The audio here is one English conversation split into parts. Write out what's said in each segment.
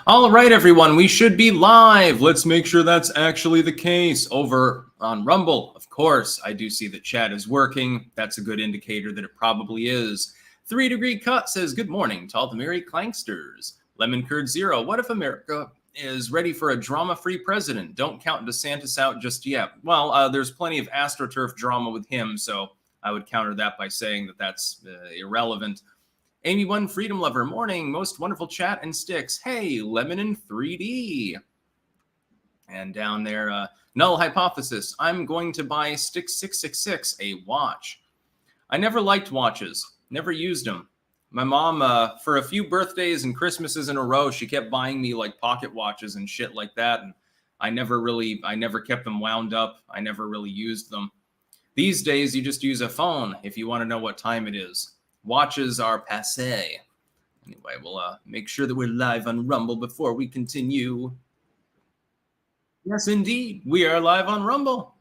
All right, everyone, we should be live. Let's make sure that's actually the case over on Rumble. Of course, I do see that chat is working. That's a good indicator that it probably is. 3 Degree Cut says, good morning to all the merry clanksters. Lemon Curd Zero, what if America is ready for a drama-free president? Don't count DeSantis out just yet. Well, there's plenty of AstroTurf drama with him, so I would counter that by saying that that's irrelevant. Amy One Freedom Lover, morning, most wonderful chat and sticks. Hey, Lemon in 3D. And down there, Null Hypothesis, I'm going to buy Stick 666 a watch. I never liked watches, never used them. My mom, for a few birthdays and Christmases in a row, she kept buying me like pocket watches and shit like that. And I never kept them wound up. I never really used them. These days, you just use a phone if you want to know what time it is. Watches are passé. Anyway, we'll make sure that we're live on Rumble before we continue. Yes, indeed. We are live on Rumble.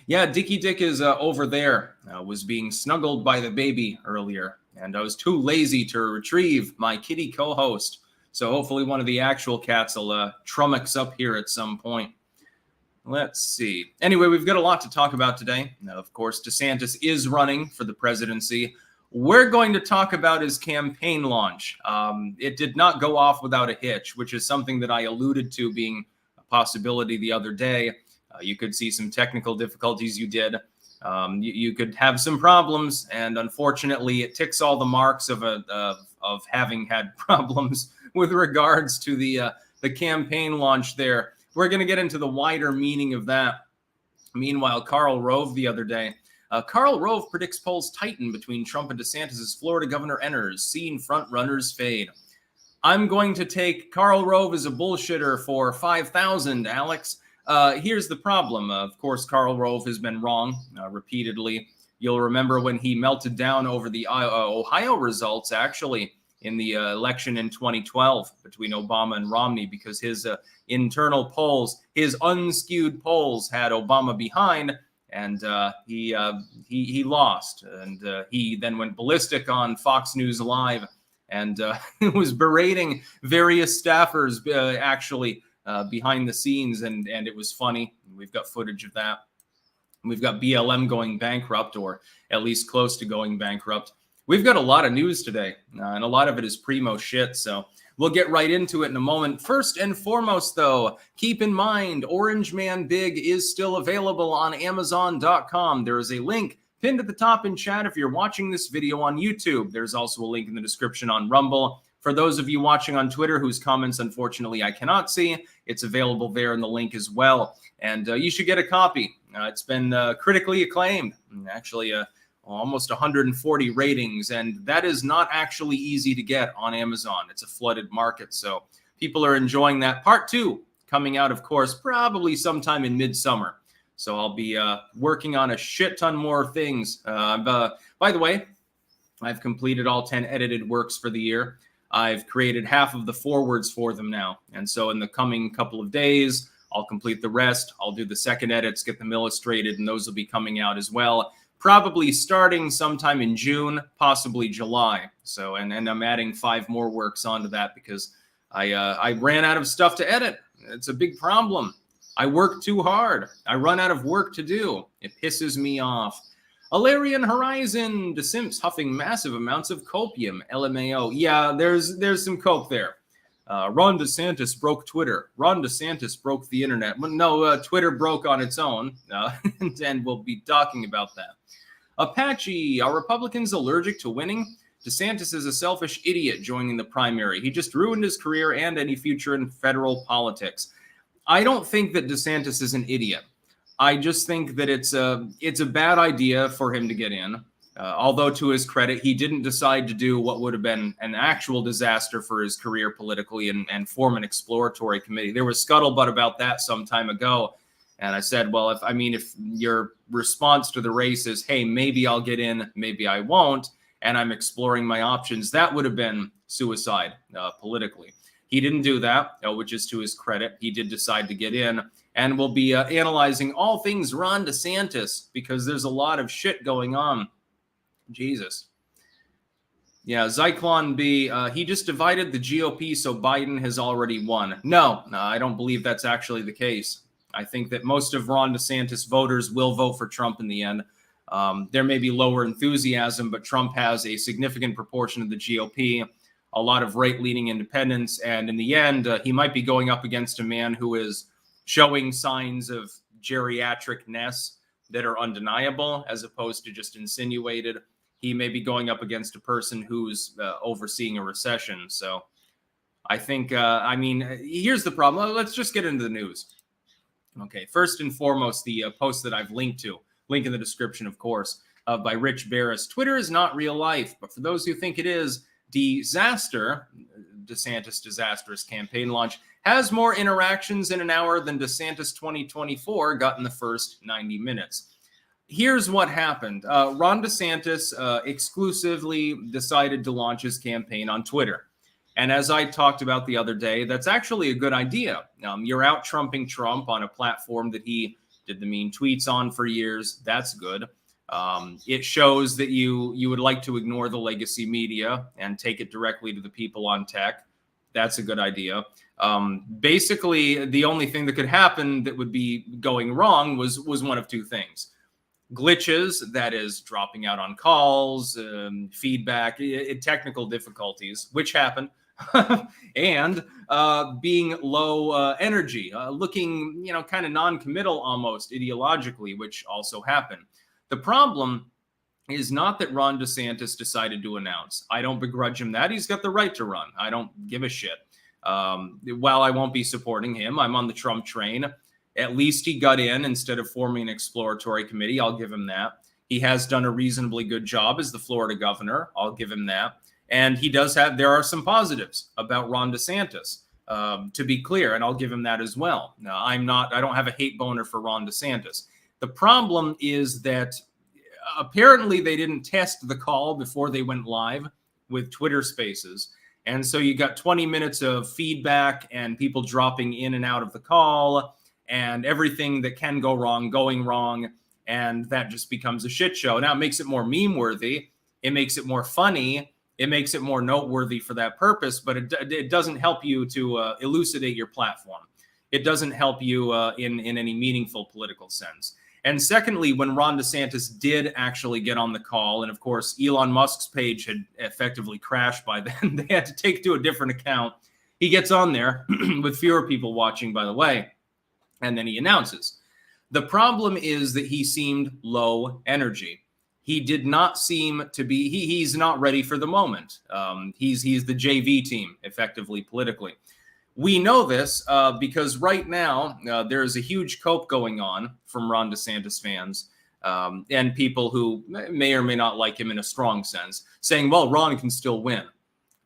Yeah, Dicky Dick is over there. Was being snuggled by the baby earlier, and I was too lazy to retrieve my kitty co-host. So hopefully one of the actual cats will trummix up here at some point. Let's see. Anyway, we've got a lot to talk about today. Now, of course, DeSantis is running for the presidency. We're going to talk about his campaign launch. It did not go off without a hitch, which is something that I alluded to being a possibility the other day. You could see some technical difficulties you did. You could have some problems, and unfortunately, it ticks all the marks of having had problems with regards to the campaign launch there. We're going to get into the wider meaning of that. Meanwhile, Karl Rove the other day, Karl Rove predicts polls tighten between Trump and DeSantis as Florida governor enters, seeing front runners fade. I'm going to take Karl Rove as a bullshitter for 5,000, Alex. Here's the problem. Of course, Karl Rove has been wrong repeatedly. You'll remember when he melted down over the Ohio results, actually, in the election in 2012 between Obama and Romney, because his internal polls, his unskewed polls, had Obama behind. And he lost, and he then went ballistic on Fox News Live and was berating various staffers actually behind the scenes, and it was funny. We've got footage of that. We've got BLM going bankrupt, or at least close to going bankrupt. We've got a lot of news today, and a lot of it is primo shit, so we'll get right into it in a moment. First and foremost, though, keep in mind, Orange Man Big is still available on Amazon.com. There is a link pinned at the top in chat if you're watching this video on YouTube. There's also a link in the description on Rumble. For those of you watching on Twitter whose comments, unfortunately, I cannot see, it's available there in the link as well. And you should get a copy. It's been critically acclaimed. Actually, almost 140 ratings, and that is not actually easy to get on Amazon. It's a flooded market, so people are enjoying that. Part 2 coming out, of course, probably sometime in midsummer. So I'll be working on a shit ton more things. By the way, I've completed all 10 edited works for the year. I've created half of the forwards for them now, and so in the coming couple of days, I'll complete the rest. I'll do the second edits, get them illustrated, and those will be coming out as well. Probably starting sometime in June, possibly July. So, and I'm adding 5 more works onto that because I ran out of stuff to edit. It's a big problem. I work too hard. I run out of work to do. It pisses me off. Alarian Horizon, DeSimps huffing massive amounts of copium. LMAO. Yeah, there's some coke there. Ron DeSantis broke Twitter. Ron DeSantis broke the internet. No, Twitter broke on its own, and we'll be talking about that. Apache, are Republicans allergic to winning? DeSantis is a selfish idiot joining the primary. He just ruined his career and any future in federal politics. I don't think that DeSantis is an idiot. I just think that it's a bad idea for him to get in. Although to his credit, he didn't decide to do what would have been an actual disaster for his career politically and form an exploratory committee. There was scuttlebutt about that some time ago. And I said, well, if your response to the race is, hey, maybe I'll get in, maybe I won't, and I'm exploring my options, that would have been suicide politically. He didn't do that, which is to his credit. He did decide to get in, and we'll be analyzing all things Ron DeSantis because there's a lot of shit going on. Jesus. Yeah, Zyklon B, he just divided the GOP, so Biden has already won. No, I don't believe that's actually the case. I think that most of Ron DeSantis voters will vote for Trump in the end. There may be lower enthusiasm, but Trump has a significant proportion of the GOP, a lot of right-leaning independents, and in the end, he might be going up against a man who is showing signs of geriatricness that are undeniable, as opposed to just insinuated. He may be going up against a person who's overseeing a recession. So I think, here's the problem. Let's just get into the news. Okay, first and foremost, the post that I've linked to, link in the description, of course, by Rich Barris. Twitter is not real life, but for those who think it is, Desantis Disaster's campaign launch has more interactions in an hour than DeSantis 2024 got in the first 90 minutes. Here's what happened. Ron DeSantis exclusively decided to launch his campaign on Twitter. And as I talked about the other day, that's actually a good idea. You're out trumping Trump on a platform that he did the mean tweets on for years. That's good. It shows that you would like to ignore the legacy media and take it directly to the people on tech. That's a good idea. Basically, the only thing that could happen that would be going wrong was one of two things. Glitches, that is dropping out on calls, feedback, technical difficulties, which happen, and being low energy, looking, kind of non-committal almost ideologically, which also happened. The problem is not that Ron DeSantis decided to announce. I don't begrudge him that. He's got the right to run. I don't give a shit. While I won't be supporting him, I'm on the Trump train. At least he got in instead of forming an exploratory committee. I'll give him that. He has done a reasonably good job as the Florida governor. I'll give him that. And there are some positives about Ron DeSantis, to be clear, and I'll give him that as well. Now, I don't have a hate boner for Ron DeSantis. The problem is that apparently they didn't test the call before they went live with Twitter Spaces. And so you got 20 minutes of feedback and people dropping in and out of the call, and everything that can go wrong, going wrong, and that just becomes a shit show. Now, it makes it more meme-worthy. It makes it more funny. It makes it more noteworthy for that purpose, but it doesn't help you to elucidate your platform. It doesn't help you in any meaningful political sense. And secondly, when Ron DeSantis did actually get on the call, and of course, Elon Musk's page had effectively crashed by then, they had to take to a different account. He gets on there with fewer people watching, by the way. And then he announces. The problem is that he seemed low energy. He did not seem to be, he's not ready for the moment. He's the JV team, effectively, politically. We know this because right now there's a huge cope going on from Ron DeSantis fans and people who may or may not like him in a strong sense, saying, well, Ron can still win.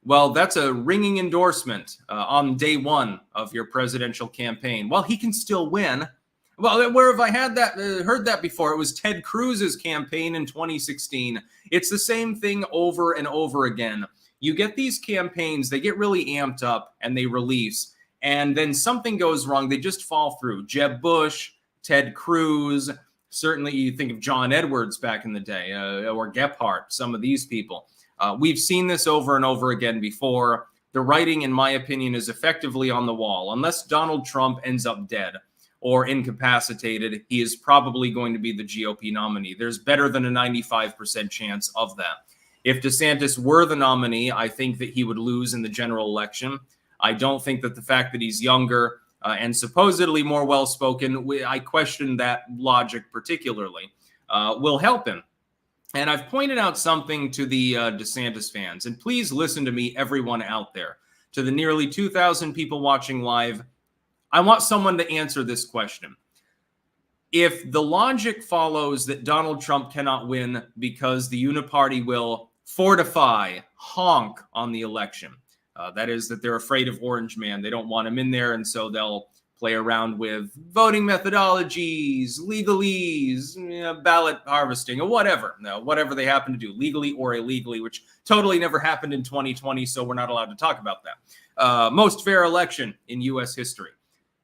Well, that's a ringing endorsement on day one of your presidential campaign. Well, he can still win. Well, where have I heard that before? It was Ted Cruz's campaign in 2016. It's the same thing over and over again. You get these campaigns, they get really amped up and they release, and then something goes wrong. They just fall through. Jeb Bush, Ted Cruz, certainly you think of John Edwards back in the day, or Gephardt, some of these people. We've seen this over and over again before. The writing, in my opinion, is effectively on the wall. Unless Donald Trump ends up dead or incapacitated, he is probably going to be the GOP nominee. There's better than a 95% chance of that. If DeSantis were the nominee, I think that he would lose in the general election. I don't think that the fact that he's younger and supposedly more well-spoken, I question that logic particularly, will help him. And I've pointed out something to the DeSantis fans, and please listen to me, everyone out there. To the nearly 2,000 people watching live, I want someone to answer this question. If the logic follows that Donald Trump cannot win because the Uniparty will fortify, honk on the election, that is that they're afraid of Orange Man, they don't want him in there, and so they'll play around with voting methodologies, legalese, ballot harvesting, or whatever. No, whatever they happen to do, legally or illegally, which totally never happened in 2020, so we're not allowed to talk about that. Most fair election in U.S. history.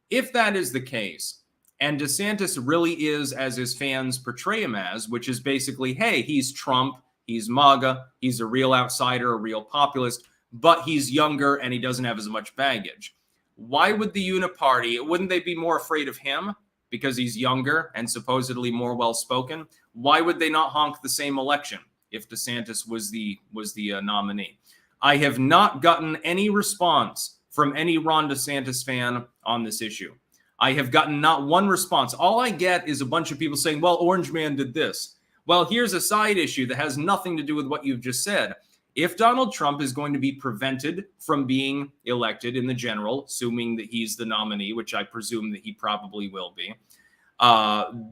If that is the case, and DeSantis really is as his fans portray him as, which is basically, hey, he's Trump, he's MAGA, he's a real outsider, a real populist, but he's younger and he doesn't have as much baggage. Why would the Uniparty, wouldn't they be more afraid of him because he's younger and supposedly more well-spoken? Why would they not honk the same election if DeSantis was the nominee? I have not gotten any response from any Ron DeSantis fan on this issue. I have gotten not one response. All I get is a bunch of people saying, well, Orange Man did this. Well, here's a side issue that has nothing to do with what you've just said. If Donald Trump is going to be prevented from being elected in the general, assuming that he's the nominee, which I presume that he probably will be,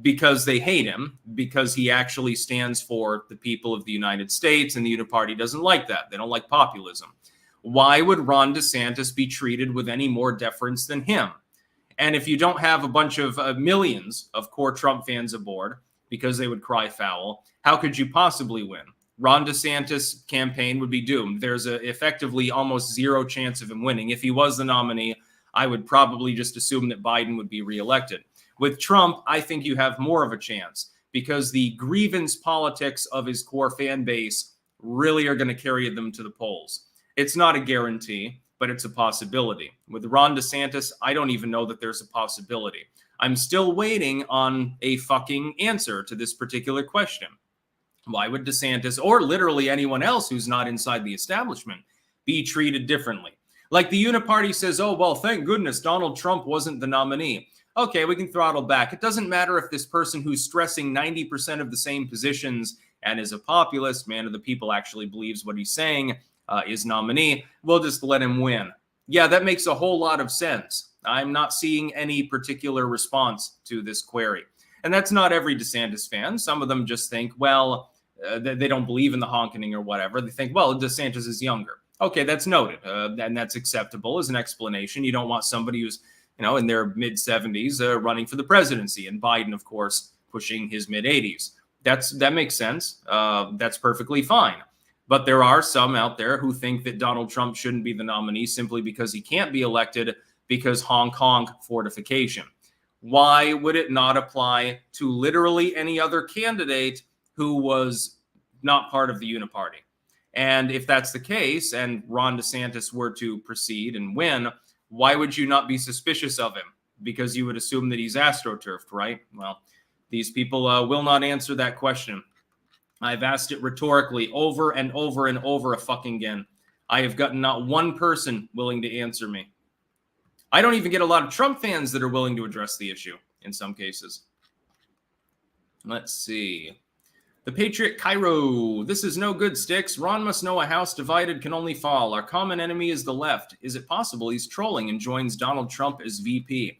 because they hate him, because he actually stands for the people of the United States, and the Uniparty doesn't like that. They don't like populism. Why would Ron DeSantis be treated with any more deference than him? And if you don't have a bunch of millions of core Trump fans aboard because they would cry foul, how could you possibly win? Ron DeSantis' campaign would be doomed. There's effectively almost zero chance of him winning. If he was the nominee, I would probably just assume that Biden would be reelected. With Trump, I think you have more of a chance because the grievance politics of his core fan base really are going to carry them to the polls. It's not a guarantee, but it's a possibility. With Ron DeSantis, I don't even know that there's a possibility. I'm still waiting on a fucking answer to this particular question. Why would DeSantis, or literally anyone else who's not inside the establishment, be treated differently? Like the Uniparty says, oh, well, thank goodness Donald Trump wasn't the nominee. Okay, we can throttle back. It doesn't matter if this person who's stressing 90% of the same positions and is a populist, man of the people, actually believes what he's saying, is nominee. We'll just let him win. Yeah, that makes a whole lot of sense. I'm not seeing any particular response to this query. And that's not every DeSantis fan. Some of them just think, well, they don't believe in the honking or whatever. They think, well, DeSantis is younger. Okay, that's noted. And that's acceptable as an explanation. You don't want somebody who's, in their mid-70s running for the presidency. And Biden, of course, pushing his mid-80s. That makes sense. That's perfectly fine. But there are some out there who think that Donald Trump shouldn't be the nominee simply because he can't be elected because Hong Kong fortification. Why would it not apply to literally any other candidate who was not part of the Uniparty? And if that's the case, and Ron DeSantis were to proceed and win, why would you not be suspicious of him? Because you would assume that he's astroturfed, right? Well, these people will not answer that question. I've asked it rhetorically over and over and over a fucking again. I have gotten not one person willing to answer me. I don't even get a lot of Trump fans that are willing to address the issue in some cases. Let's see. The Patriot Cairo. This is no good, Sticks. Ron must know a house divided can only fall. Our common enemy is the left. Is it possible he's trolling and joins Donald Trump as VP?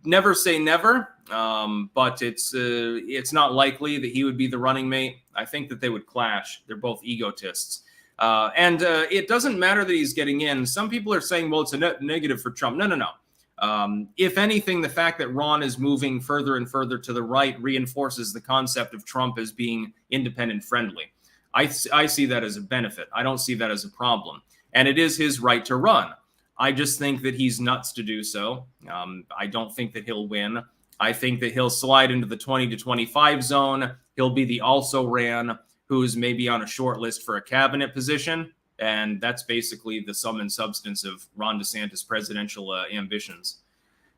Never say never, but it's not likely that he would be the running mate. I think that they would clash. They're both egotists. And it doesn't matter that he's getting in. Some people are saying, well, it's a net negative for Trump. No. If anything, the fact that Ron is moving further and further to the right reinforces the concept of Trump as being independent friendly. I see that as a benefit. I don't see that as a problem. And it is his right to run. I just think that he's nuts to do so. I don't think that he'll win. I think that he'll slide into the 20 to 25 zone. He'll be the also ran who's maybe on a short list for a cabinet position. And that's basically the sum and substance of Ron DeSantis' presidential ambitions.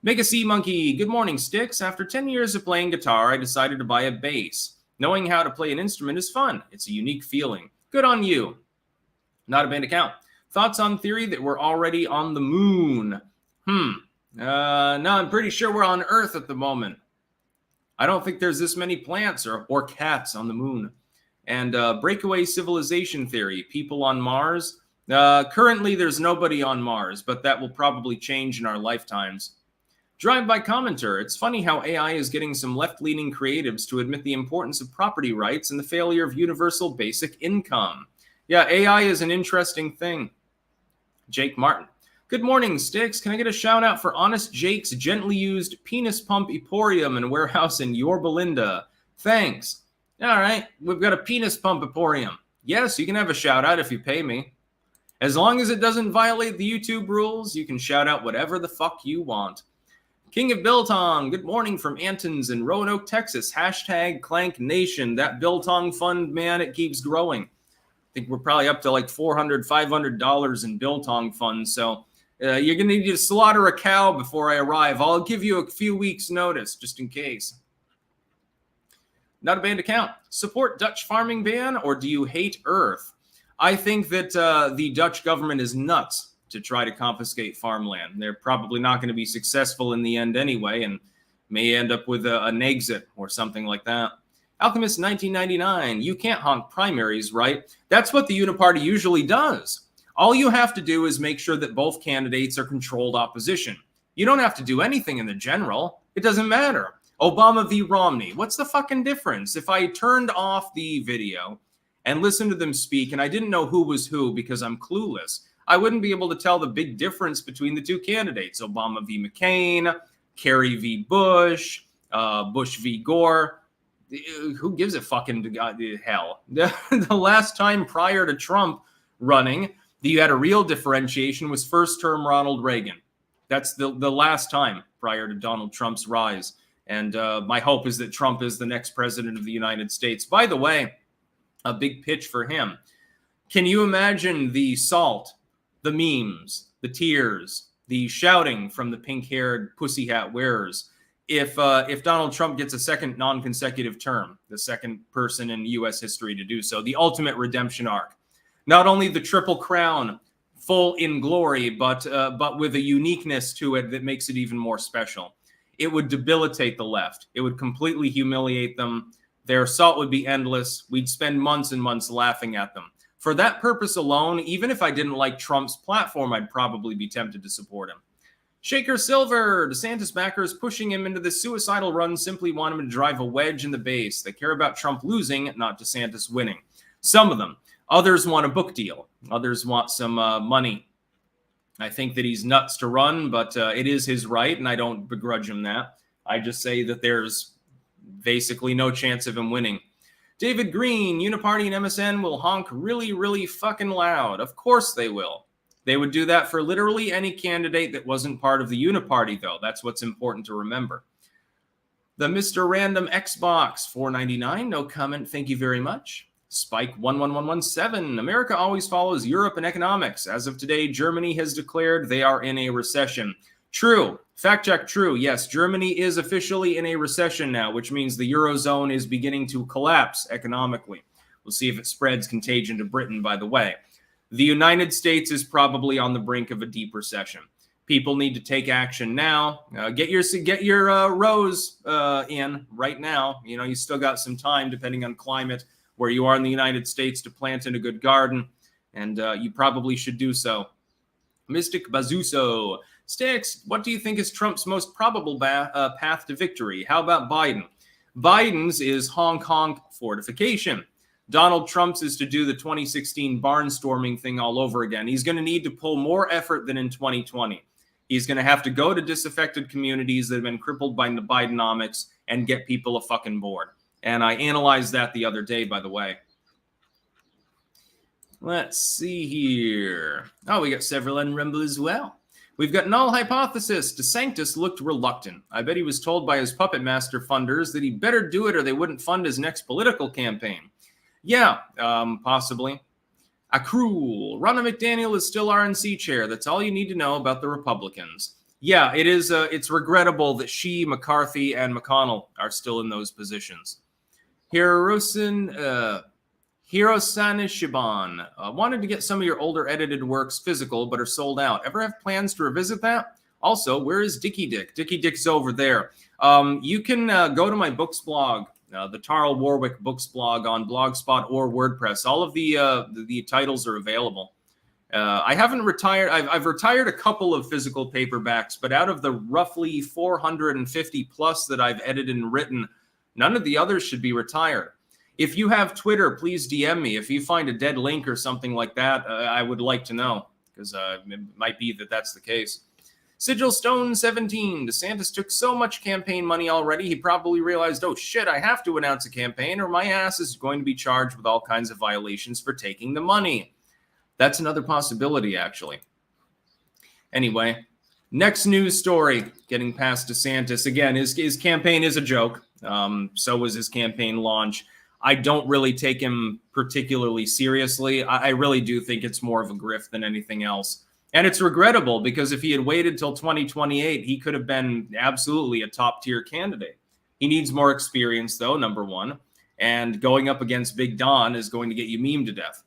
Mega Sea Monkey, good morning, Sticks. After 10 years of playing guitar, I decided to buy a bass. Knowing how to play an instrument is fun. It's a unique feeling. Good on you. Not a band account. Thoughts on theory that we're already on the moon? No, I'm pretty sure we're on Earth at the moment. I don't think there's this many plants or cats on the moon. And breakaway civilization theory, people on Mars. Currently, there's nobody on Mars, but that will probably change in our lifetimes. Drive-by commenter, it's funny how AI is getting some left-leaning creatives to admit the importance of property rights and the failure of universal basic income. Yeah, AI is an interesting thing. Jake Martin. Good morning, Sticks. Can I get a shout out for Honest Jake's gently used penis pump emporium and warehouse in Yorba Linda? Thanks. All right, we've got a penis pump emporium. Yes, you can have a shout out if you pay me. As long as it doesn't violate the YouTube rules, you can shout out whatever the fuck you want. King of Biltong, good morning from Antons in Roanoke, Texas. Hashtag Clank Nation. That Biltong fund, man, it keeps growing. I think we're probably up to like $400, $500 in Biltong funds. So you're going to need to slaughter a cow before I arrive. I'll give you a few weeks notice just in case. Not a banned account. Support Dutch farming ban, or do you hate Earth? I think that the Dutch government is nuts to try to confiscate farmland. They're probably not going to be successful in the end anyway, and may end up with an exit or something like that. Alchemist 1999, you can't honk primaries, right? That's what the Uniparty usually does. All you have to do is make sure that both candidates are controlled opposition. You don't have to do anything in the general. It doesn't matter. Obama v. Romney, what's the fucking difference? If I turned off the video and listened to them speak, and I didn't know who was who because I'm clueless, I wouldn't be able to tell the big difference between the two candidates. Obama v. McCain, Kerry v. Bush, Bush v. Gore. Who gives a fucking hell? The last time prior to Trump running, you had a real differentiation was first term Ronald Reagan. That's the last time prior to Donald Trump's rise. And my hope is that Trump is the next president of the United States. By the way, a big pitch for him. Can you imagine the salt, the memes, the tears, the shouting from the pink-haired pussy hat wearers if Donald Trump gets a second non-consecutive term, the second person in U.S. history to do so, the ultimate redemption arc? Not only the Triple Crown, full in glory, but with a uniqueness to it that makes it even more special. It would debilitate the left. It would completely humiliate them. Their assault would be endless. We'd spend months and months laughing at them. For that purpose alone, even if I didn't like Trump's platform, I'd probably be tempted to support him. Shaker Silver, DeSantis backers pushing him into the suicidal run simply want him to drive a wedge in the base. They care about Trump losing, not DeSantis winning. Some of them. Others want a book deal. Others want some money. I think that he's nuts to run, but it is his right, and I don't begrudge him that. I just say that there's basically no chance of him winning. David Green, Uniparty and MSN will honk really, really fucking loud. Of course they will. They would do that for literally any candidate that wasn't part of the Uniparty, though. That's what's important to remember. The Mr. Random Xbox, $4.99. No comment. Thank you very much. Spike 11117. America always follows Europe in economics. As of today, Germany has declared they are in a recession. True. Fact check, true. Yes, Germany is officially in a recession now, which means the Eurozone is beginning to collapse economically. We'll see if it spreads contagion to Britain, by the way. The United States is probably on the brink of a deep recession. People need to take action now. Get your rows in right now. You know, you still got some time, depending on climate, where you are in the United States, to plant in a good garden, and you probably should do so. Mystic Bazuso. Sticks, what do you think is Trump's most probable path to victory? How about Biden? Biden's is Hong Kong fortification. Donald Trump's is to do the 2016 barnstorming thing all over again. He's going to need to pull more effort than in 2020. He's going to have to go to disaffected communities that have been crippled by the Bidenomics and get people a fucking board. And I analyzed that the other day, by the way. Let's see here. Oh, we got several on Rumble as well. We've got Null Hypothesis. DeSantis looked reluctant. I bet he was told by his puppet master funders that he better do it or they wouldn't fund his next political campaign. Yeah, possibly. Accrual. Ronna McDaniel is still RNC chair. That's all you need to know about the Republicans. Yeah, it is. It's regrettable that she, McCarthy, and McConnell are still in those positions. Hirosana Shiban. Wanted to get some of your older edited works physical, but are sold out. Ever have plans to revisit that? Also, where is Dickie Dick? Dickie Dick's over there. You can go to my books blog, the Tarl Warwick books blog on Blogspot or WordPress. All of the titles are available. I haven't retired. I've retired a couple of physical paperbacks, but out of the roughly 450 plus that I've edited and written, none of the others should be retired. If you have Twitter, please DM me. If you find a dead link or something like that, I would like to know, because it might be that that's the case. Sigil Stone 17. DeSantis took so much campaign money already, he probably realized, oh shit, I have to announce a campaign or my ass is going to be charged with all kinds of violations for taking the money. That's another possibility, actually. Anyway, Next news story, getting past DeSantis. Again, his campaign is a joke. So was his campaign launch. I don't really take him particularly seriously. I really do think it's more of a grift than anything else. And it's regrettable because if he had waited till 2028, he could have been absolutely a top-tier candidate. He needs more experience, though, number one. And going up against Big Don is going to get you memed to death.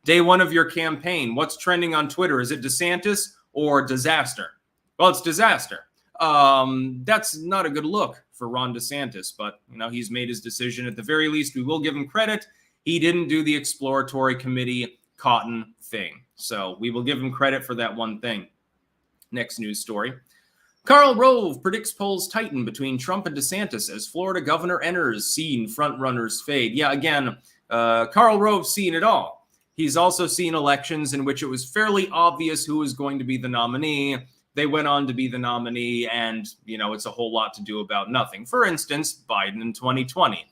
Day one of your campaign, what's trending on Twitter? Is it DeSantis or Disaster? Well, it's Disaster. That's not a good look for Ron DeSantis, but he's made his decision. At the very least, we will give him credit. He didn't do the exploratory committee cotton thing. So we will give him credit for that one thing. Next news story. Karl Rove predicts polls tighten between Trump and DeSantis as Florida governor enters. Seen frontrunners fade. Yeah, again, Karl Rove's seen it all. He's also seen elections in which it was fairly obvious who was going to be the nominee. They went on to be the nominee, and, it's a whole lot to do about nothing. For instance, Biden in 2020.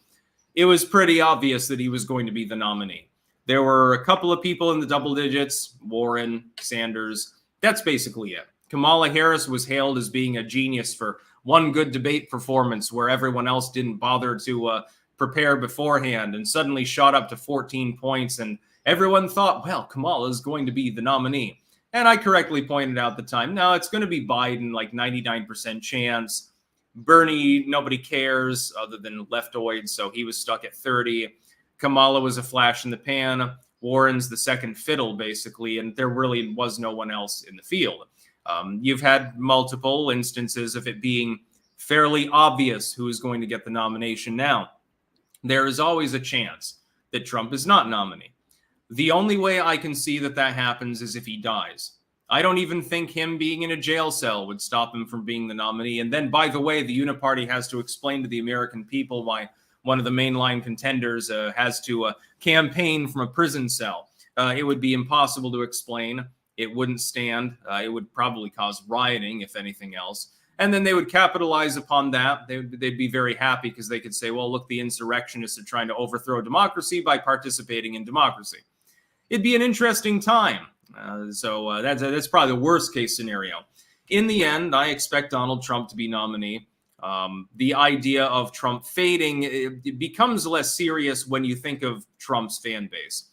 It was pretty obvious that he was going to be the nominee. There were a couple of people in the double digits, Warren, Sanders. That's basically it. Kamala Harris was hailed as being a genius for one good debate performance where everyone else didn't bother to prepare beforehand and suddenly shot up to 14 points. And everyone thought, well, Kamala is going to be the nominee. And I correctly pointed out at the time, no, it's going to be Biden, like 99% chance. Bernie, nobody cares other than leftoids, so he was stuck at 30. Kamala was a flash in the pan. Warren's the second fiddle, basically, and there really was no one else in the field. You've had multiple instances of it being fairly obvious who is going to get the nomination. Now, there is always a chance that Trump is not nominee. The only way I can see that happens is if he dies. I don't even think him being in a jail cell would stop him from being the nominee. And then, by the way, the Uniparty has to explain to the American people why one of the mainline contenders has to campaign from a prison cell. It would be impossible to explain. It wouldn't stand. It would probably cause rioting, if anything else. And then they would capitalize upon that. They'd be very happy because they could say, well, look, the insurrectionists are trying to overthrow democracy by participating in democracy. It'd be an interesting time. So that's probably the worst case scenario. In the end, I expect Donald Trump to be nominee. The idea of Trump fading, it becomes less serious when you think of Trump's fan base.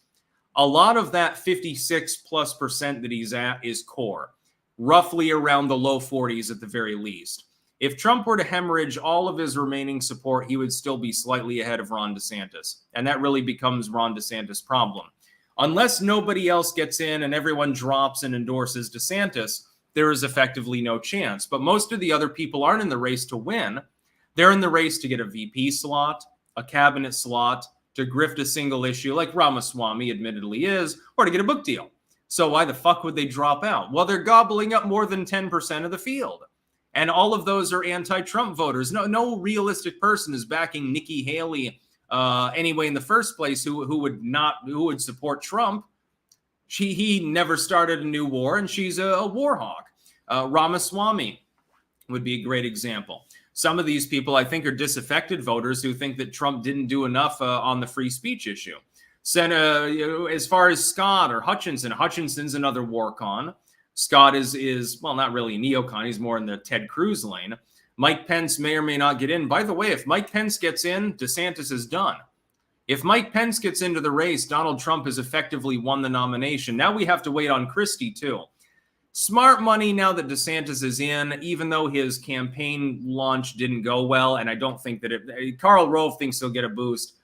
A lot of that 56+% that he's at is core, roughly around the low 40s at the very least. If Trump were to hemorrhage all of his remaining support, he would still be slightly ahead of Ron DeSantis. And that really becomes Ron DeSantis' problem. Unless nobody else gets in and everyone drops and endorses DeSantis, there is effectively no chance. But most of the other people aren't in the race to win. They're in the race to get a VP slot, a cabinet slot, to grift a single issue like Ramaswamy admittedly is, or to get a book deal. So why the fuck would they drop out? Well, they're gobbling up more than 10% of the field. And all of those are anti-Trump voters. No realistic person is backing Nikki Haley anyway in the first place who would support Trump. He never started a new war, and she's a war hawk. Ramaswamy would be a great example. Some of these people, I think, are disaffected voters who think that Trump didn't do enough on the free speech issue. As far as Scott or Hutchinson, Hutchinson's another war con. Scott is well, not really a neocon. He's more in the Ted Cruz lane. Mike Pence may or may not get in. By the way, if Mike Pence gets in, DeSantis is done. If Mike Pence gets into the race, Donald Trump has effectively won the nomination. Now we have to wait on Christie, too. Smart money now that DeSantis is in, even though his campaign launch didn't go well, and I don't think that Karl Rove thinks he'll get a boost.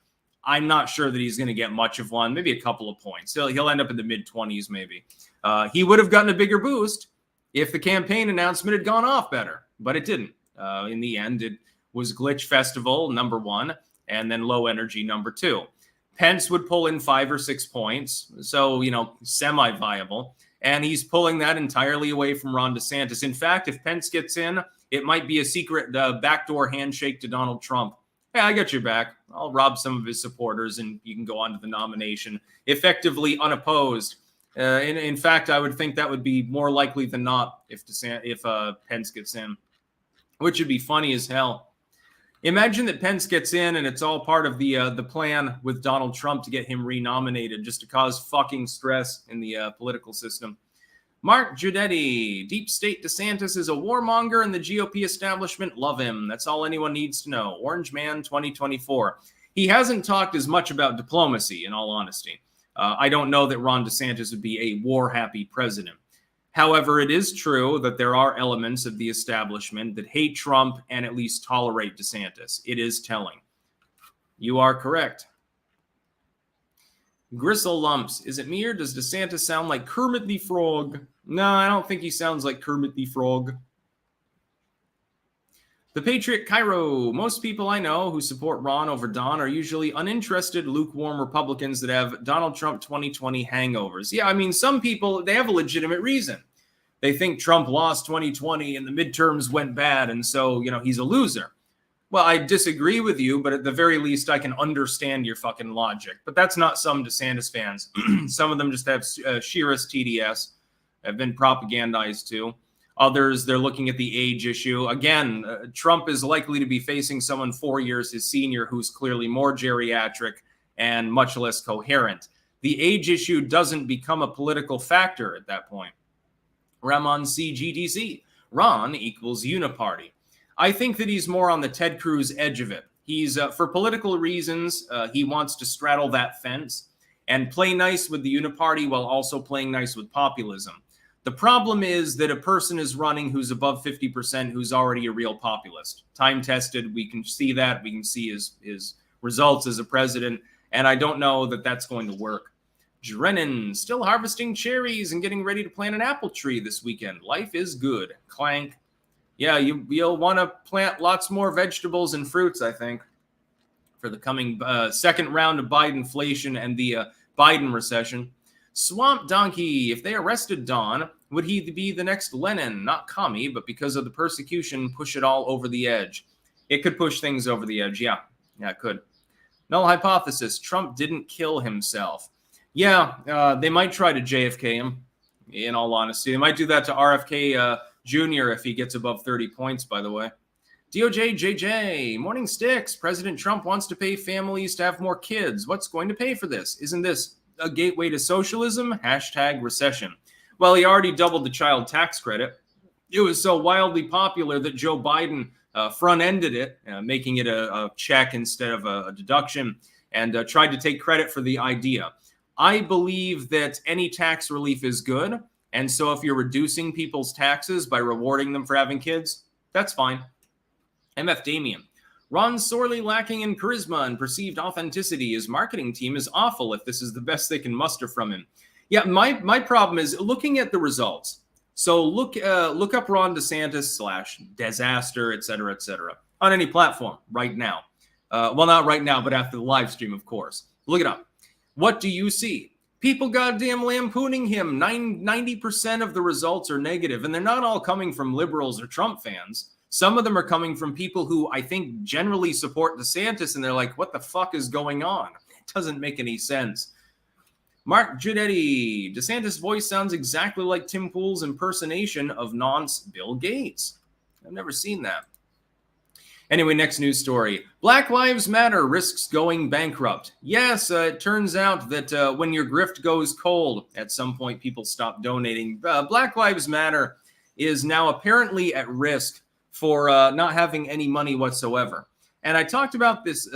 I'm not sure that he's going to get much of one, maybe a couple of points. He'll end up in the mid-20s maybe. He would have gotten a bigger boost if the campaign announcement had gone off better, but it didn't. In the end, it was Glitch Festival, number one, and then Low Energy, number two. Pence would pull in 5 or 6 points, so, semi-viable. And he's pulling that entirely away from Ron DeSantis. In fact, if Pence gets in, it might be a secret backdoor handshake to Donald Trump. Hey, I got your back. I'll rob some of his supporters, and you can go on to the nomination, effectively unopposed. In fact, I would think that would be more likely than not if Pence gets in, which would be funny as hell. Imagine that Pence gets in and it's all part of the plan with Donald Trump to get him renominated just to cause fucking stress in the political system. Mark Giudetti, Deep State Desantis is a warmonger and the GOP establishment love him. That's all anyone needs to know. Orange Man 2024. He hasn't talked as much about diplomacy, in all honesty. I don't know that Ron DeSantis would be a war-happy president. However, it is true that there are elements of the establishment that hate Trump and at least tolerate DeSantis. It is telling. You are correct. Gristle Lumps. Is it me or does DeSantis sound like Kermit the Frog? No, I don't think he sounds like Kermit the Frog. The Patriot Cairo. Most people I know who support Ron over Don are usually uninterested, lukewarm Republicans that have Donald Trump 2020 hangovers. Yeah, I mean, some people, they have a legitimate reason. They think Trump lost 2020 and the midterms went bad, and so, he's a loser. Well, I disagree with you, but at the very least, I can understand your fucking logic. But that's not some DeSantis fans. Some of them just have sheerest TDS, have been propagandized too. Others, they're looking at the age issue. Again, Trump is likely to be facing someone 4 years his senior who's clearly more geriatric and much less coherent. The age issue doesn't become a political factor at that point. Ramon CGDC. Ron equals uniparty. I think that he's more on the Ted Cruz edge of it. He's, for political reasons, he wants to straddle that fence and play nice with the uniparty while also playing nice with populism. The problem is that a person is running who's above 50%, who's already a real populist. Time-tested, we can see that. We can see his results as a president, and I don't know that that's going to work. Drennan, still harvesting cherries and getting ready to plant an apple tree this weekend. Life is good. Clank. Yeah, you'll want to plant lots more vegetables and fruits, I think, for the coming second round of Bidenflation and the Biden recession. Swamp Donkey, if they arrested Don, would he be the next Lenin? Not commie, but because of the persecution, push it all over the edge. It could push things over the edge, yeah, it could. Null hypothesis, Trump didn't kill himself. Yeah, they might try to JFK him, in all honesty. They might do that to RFK Jr. if he gets above 30 points, by the way. DOJ JJ, Morning Sticks. President Trump wants to pay families to have more kids. What's going to pay for this? Isn't this a gateway to socialism? Hashtag recession. Well, he already doubled the child tax credit. It was so wildly popular that Joe Biden front-ended it, making it a check instead of a deduction, and tried to take credit for the idea. I believe that any tax relief is good. And so if you're reducing people's taxes by rewarding them for having kids, that's fine. MF Damien. Ron's sorely lacking in charisma and perceived authenticity. His marketing team is awful if this is the best they can muster from him. Yeah, my problem is looking at the results. So look up Ron DeSantis / Desaster, et cetera, on any platform right now. Well, not right now, but after the live stream, of course. Look it up. What do you see? People goddamn lampooning him. 90% of the results are negative, and they're not all coming from liberals or Trump fans. Some of them are coming from people who I think generally support DeSantis, and they're like, what the fuck is going on? It doesn't make any sense. Mark Giudetti. DeSantis' voice sounds exactly like Tim Pool's impersonation of nonce Bill Gates. I've never seen that. Anyway, next news story. Black Lives Matter risks going bankrupt. Yes, it turns out that when your grift goes cold, at some point people stop donating. Black Lives Matter is now apparently at risk for not having any money whatsoever. And I talked about this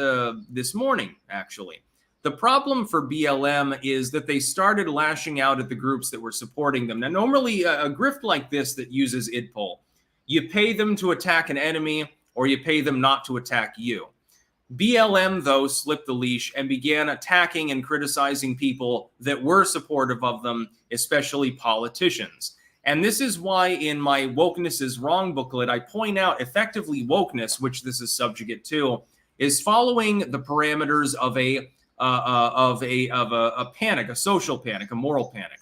this morning, actually. The problem for BLM is that they started lashing out at the groups that were supporting them. Now, normally a grift like this that uses idpol, you pay them to attack an enemy, or you pay them not to attack you. BLM, though, slipped the leash and began attacking and criticizing people that were supportive of them, especially politicians. And this is why in my Wokeness is Wrong booklet, I point out effectively wokeness, which this is subjugate to, is following the parameters of a panic, a social panic, a moral panic.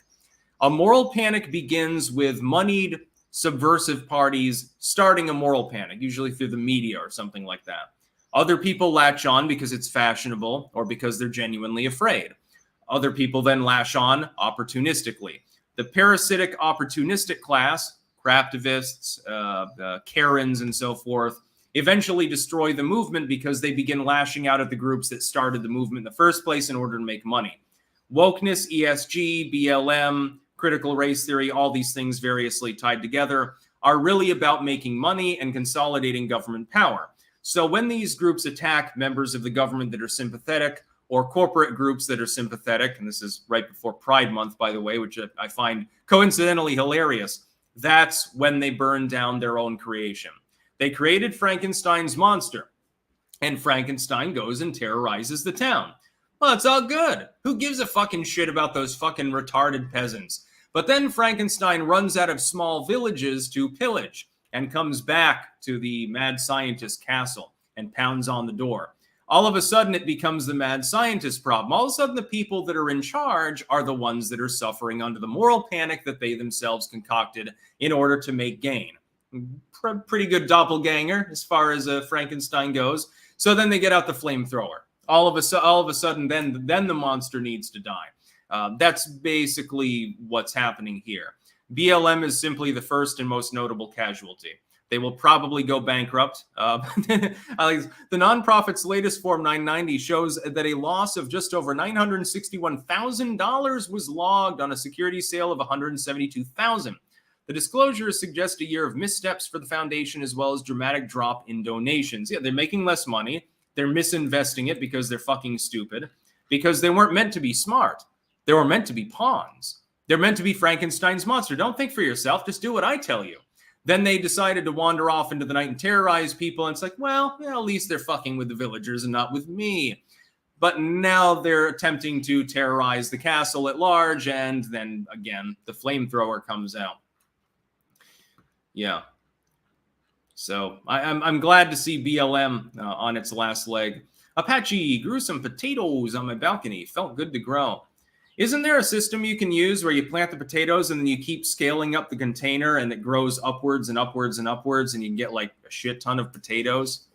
A moral panic begins with moneyed subversive parties starting a moral panic, usually through the media or something like that. Other people latch on because it's fashionable or because they're genuinely afraid. Other people then lash on opportunistically. The parasitic opportunistic class, craftivists, Karens, and so forth, eventually destroy the movement because they begin lashing out at the groups that started the movement in the first place in order to make money. Wokeness, ESG, BLM, critical race theory, all these things variously tied together, are really about making money and consolidating government power. So when these groups attack members of the government that are sympathetic, or corporate groups that are sympathetic, and this is right before Pride Month, by the way, which I find coincidentally hilarious, that's when they burn down their own creation. They created Frankenstein's monster, and Frankenstein goes and terrorizes the town. Well, it's all good. Who gives a fucking shit about those fucking retarded peasants? But then Frankenstein runs out of small villages to pillage and comes back to the mad scientist castle and pounds on the door. All of a sudden, it becomes the mad scientist problem. All of a sudden, the people that are in charge are the ones that are suffering under the moral panic that they themselves concocted in order to make gain. Pretty good doppelganger as far as Frankenstein goes. So then they get out the flamethrower. All of a sudden, then the monster needs to die. That's basically what's happening here. BLM is simply the first and most notable casualty. They will probably go bankrupt. The nonprofit's latest Form 990 shows that a loss of just over $961,000 was logged on a security sale of $172,000. The disclosures suggest a year of missteps for the foundation, as well as dramatic drop in donations. Yeah, they're making less money. They're misinvesting it because they're fucking stupid, because they weren't meant to be smart. They were meant to be pawns. They're meant to be Frankenstein's monster. Don't think for yourself. Just do what I tell you. Then they decided to wander off into the night and terrorize people. And it's like, well, yeah, at least they're fucking with the villagers and not with me. But now they're attempting to terrorize the castle at large. And then again, the flamethrower comes out. Yeah. So I'm glad to see BLM on its last leg. Apache grew some potatoes on my balcony. Felt good to grow. Isn't there a system you can use where you plant the potatoes and then you keep scaling up the container and it grows upwards and upwards and upwards and you can get like a shit ton of potatoes?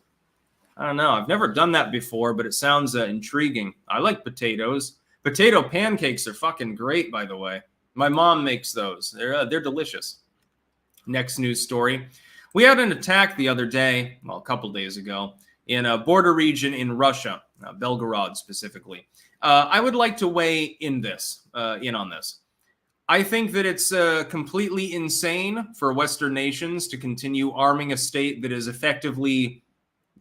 I don't know. I've never done that before, but it sounds intriguing. I like potatoes. Potato pancakes are fucking great, by the way. My mom makes those. They're delicious. Next news story. We had an attack the other day, well, a couple days ago, in a border region in Russia, Belgorod specifically. I would like to weigh in on this. I think that it's completely insane for Western nations to continue arming a state that is effectively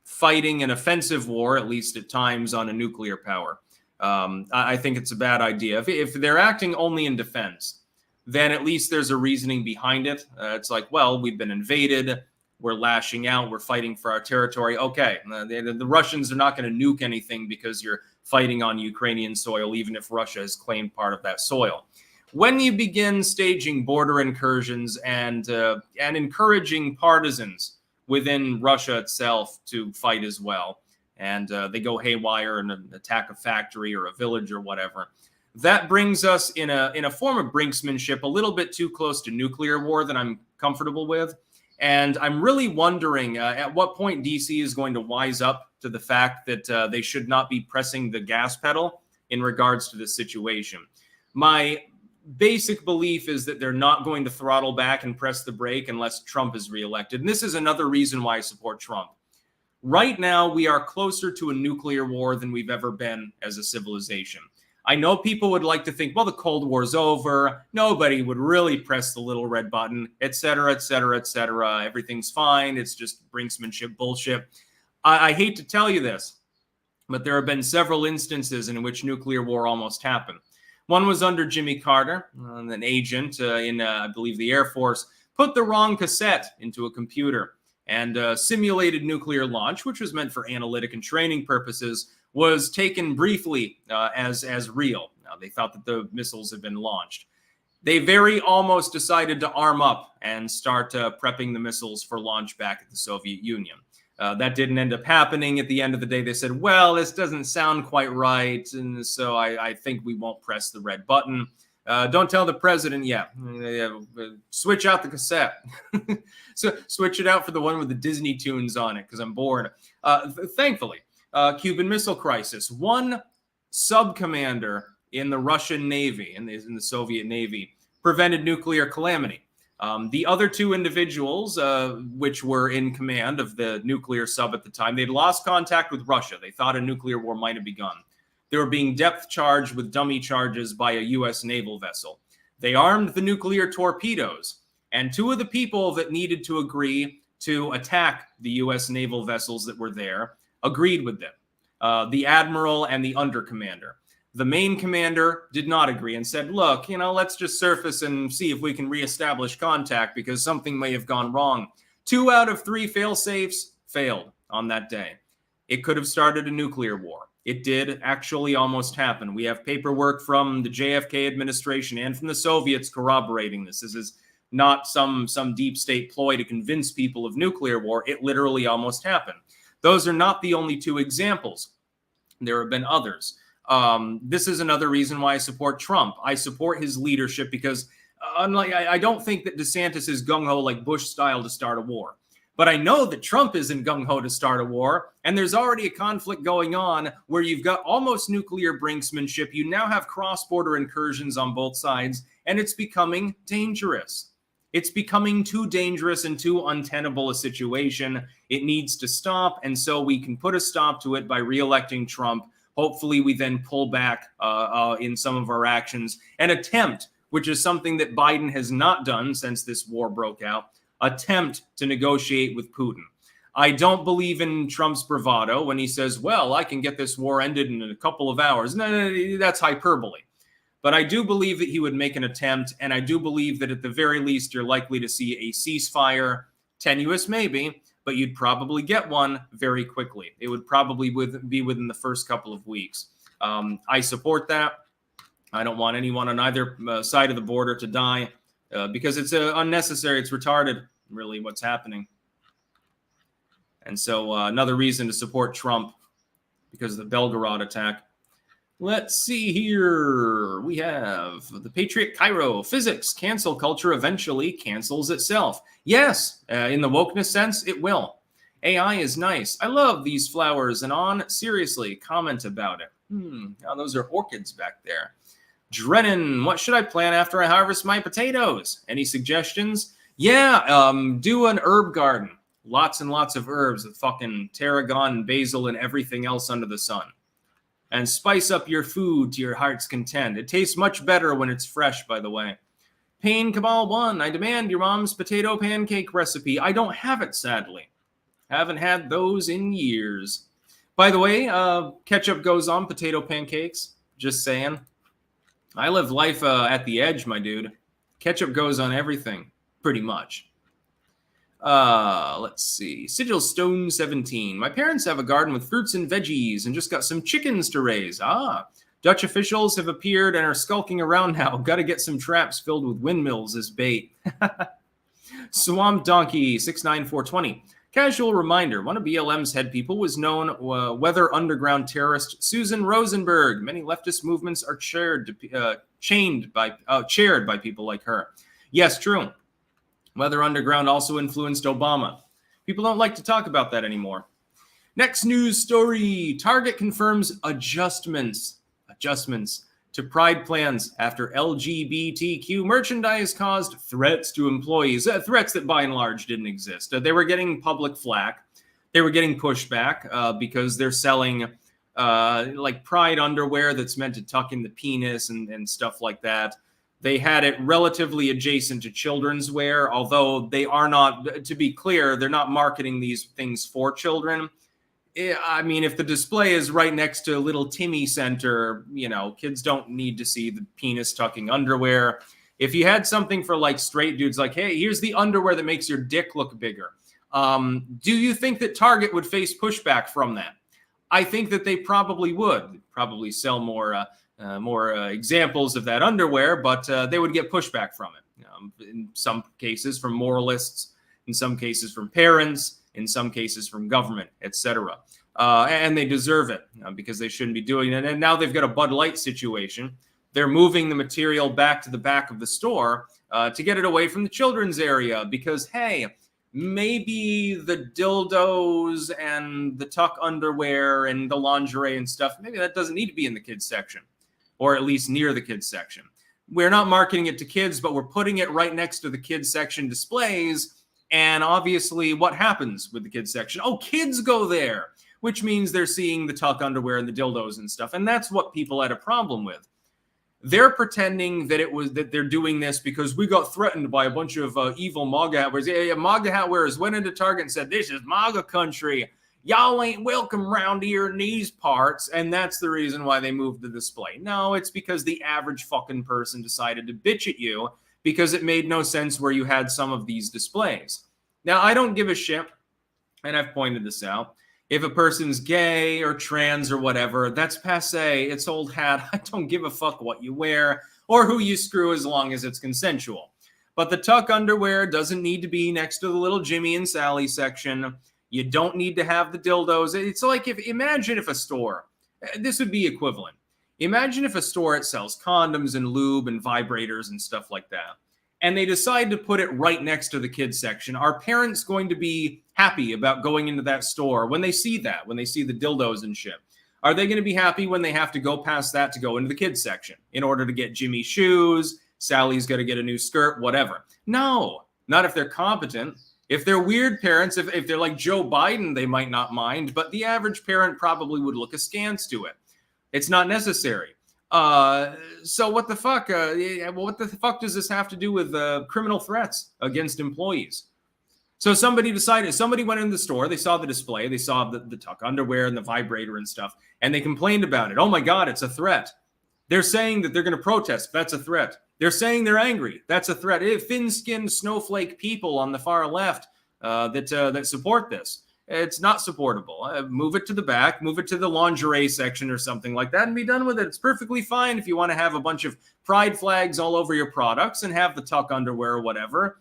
fighting an offensive war, at least at times, on a nuclear power. I think it's a bad idea. If they're acting only in defense, then at least there's a reasoning behind it. It's like, well, we've been invaded. We're lashing out. We're fighting for our territory. Okay, the Russians are not going to nuke anything because you're fighting on Ukrainian soil, even if Russia has claimed part of that soil. When you begin staging border incursions and encouraging partisans within Russia itself to fight as well, and they go haywire and attack a factory or a village or whatever, that brings us in a form of brinksmanship a little bit too close to nuclear war that I'm comfortable with. And I'm really wondering at what point DC is going to wise up to the fact that they should not be pressing the gas pedal in regards to this situation. My basic belief is that they're not going to throttle back and press the brake unless Trump is reelected. And this is another reason why I support Trump. Right now, we are closer to a nuclear war than we've ever been as a civilization. I know people would like to think, well, the Cold War's over. Nobody would really press the little red button, et cetera, et cetera, et cetera. Everything's fine. It's just brinksmanship bullshit. I hate to tell you this, but there have been several instances in which nuclear war almost happened. One was under Jimmy Carter, an agent in, I believe, the Air Force, put the wrong cassette into a computer and simulated nuclear launch, which was meant for analytic and training purposes, was taken briefly as real. Now, they thought that the missiles had been launched. They very almost decided to arm up and start prepping the missiles for launch back at the Soviet Union. That didn't end up happening. At the end of the day, they said, well, this doesn't sound quite right, and so I think we won't press the red button. Don't tell the president yet. Switch out the cassette. So switch it out for the one with the Disney tunes on it, because I'm bored. Thankfully, Cuban Missile Crisis. One sub-commander in the Russian Navy, in the Soviet Navy, prevented nuclear calamity. The other two individuals, which were in command of the nuclear sub at the time, they'd lost contact with Russia. They thought a nuclear war might have begun. They were being depth charged with dummy charges by a U.S. naval vessel. They armed the nuclear torpedoes, and two of the people that needed to agree to attack the U.S. naval vessels that were there agreed with them, the admiral and the undercommander. The main commander did not agree and said, look, let's just surface and see if we can reestablish contact because something may have gone wrong. 2 out of 3 fail-safes failed on that day. It could have started a nuclear war. It did actually almost happen. We have paperwork from the JFK administration and from the Soviets corroborating this. This is not some deep state ploy to convince people of nuclear war. It literally almost happened. Those are not the only 2 examples. There have been others. This is another reason why I support Trump. I support his leadership because I don't think that DeSantis is gung-ho like Bush style to start a war. But I know that Trump isn't gung-ho to start a war, and there's already a conflict going on where you've got almost nuclear brinksmanship. You now have cross-border incursions on both sides, and it's becoming dangerous. It's becoming too dangerous and too untenable a situation. It needs to stop, and so we can put a stop to it by re-electing Trump. Hopefully, we then pull back in some of our actions and attempt, which is something that Biden has not done since this war broke out, attempt to negotiate with Putin. I don't believe in Trump's bravado when he says, well, I can get this war ended in a couple of hours. No, that's hyperbole. But I do believe that he would make an attempt, and I do believe that at the very least, you're likely to see a ceasefire, tenuous maybe, but you'd probably get one very quickly. It would probably be within the first couple of weeks. I support that. I don't want anyone on either side of the border to die because it's unnecessary. It's retarded, really, what's happening. And so another reason to support Trump because of the Belgorod attack. Let's see here. We have the Patriot Cairo. Physics, cancel culture eventually cancels itself. Yes, in the wokeness sense, it will. AI is nice. I love these flowers. And on, seriously, comment about it. Oh, those are orchids back there. Drennan, what should I plant after I harvest my potatoes? Any suggestions? Yeah, do an herb garden. Lots and lots of herbs with fucking tarragon and basil and everything else under the sun. And spice up your food to your heart's content. It tastes much better when it's fresh, by the way. Pain Cabal 1, I demand your mom's potato pancake recipe. I don't have it, sadly. Haven't had those in years. By the way, ketchup goes on potato pancakes. Just saying. I live life at the edge, my dude. Ketchup goes on everything, pretty much. Let's see. Sigil Stone 17. My parents have a garden with fruits and veggies and just got some chickens to raise. Dutch officials have appeared and are skulking around now. Got to get some traps filled with windmills as bait. Swamp Donkey 69420. Casual reminder. One of BLM's head people was known weather underground terrorist Susan Rosenberg. Many leftist movements are chaired by people like her. Yes, true. Weather Underground also influenced Obama. People don't like to talk about that anymore. Next news story. Target confirms adjustments to Pride plans after LGBTQ merchandise caused threats to employees. Threats that by and large didn't exist. They were getting public flack. They were getting pushback because they're selling like Pride underwear that's meant to tuck in the penis and stuff like that. They had it relatively adjacent to children's wear, although they are not, to be clear, they're not marketing these things for children. I mean, if the display is right next to a little Timmy Center, kids don't need to see the penis tucking underwear. If you had something for like straight dudes, like, hey, here's the underwear that makes your dick look bigger. Do you think that Target would face pushback from that? I think that they probably would. Probably sell more examples of that underwear, but they would get pushback from it. In some cases from moralists, in some cases from parents, in some cases from government, etc. And they deserve it because they shouldn't be doing it. And now they've got a Bud Light situation. They're moving the material back to the back of the store to get it away from the children's area because, hey, maybe the dildos and the tuck underwear and the lingerie and stuff, maybe that doesn't need to be in the kids section. Or at least near the kids section. We're not marketing it to kids, but we're putting it right next to the kids section displays. And obviously, what happens with the kids section? Oh, kids go there, which means they're seeing the tuck underwear and the dildos and stuff. And that's what people had a problem with. They're pretending that they're doing this because we got threatened by a bunch of evil MAGA hat wearers. Yeah, MAGA hat wearers went into Target and said, "This is MAGA country. Y'all ain't welcome round here in these parts," and that's the reason why they moved the display. No, it's because the average fucking person decided to bitch at you because it made no sense where you had some of these displays. Now, I don't give a shit, and I've pointed this out. If a person's gay or trans or whatever, that's passé. It's old hat. I don't give a fuck what you wear or who you screw as long as it's consensual. But the tuck underwear doesn't need to be next to the little Jimmy and Sally section. You don't need to have the dildos. It's like imagine if a store, this would be equivalent. Imagine if a store that sells condoms and lube and vibrators and stuff like that, and they decide to put it right next to the kids section. Are parents going to be happy about going into that store when they see that, when they see the dildos and shit? Are they going to be happy when they have to go past that to go into the kids section in order to get Jimmy's shoes, Sally's got to get a new skirt, whatever? No, not if they're competent. If they're weird parents, if they're like Joe Biden, they might not mind, but the average parent probably would look askance to it. It's not necessary. So what the fuck? What the fuck does this have to do with criminal threats against employees? So somebody went in the store, they saw the display, they saw the tuck underwear and the vibrator and stuff, and they complained about it. Oh my God, it's a threat. They're saying that they're going to protest. That's a threat. They're saying they're angry. That's a threat. Thin-skinned snowflake people on the far left that support this. It's not supportable. Move it to the back, move it to the lingerie section or something like that and be done with it. It's perfectly fine if you want to have a bunch of pride flags all over your products and have the tuck underwear or whatever.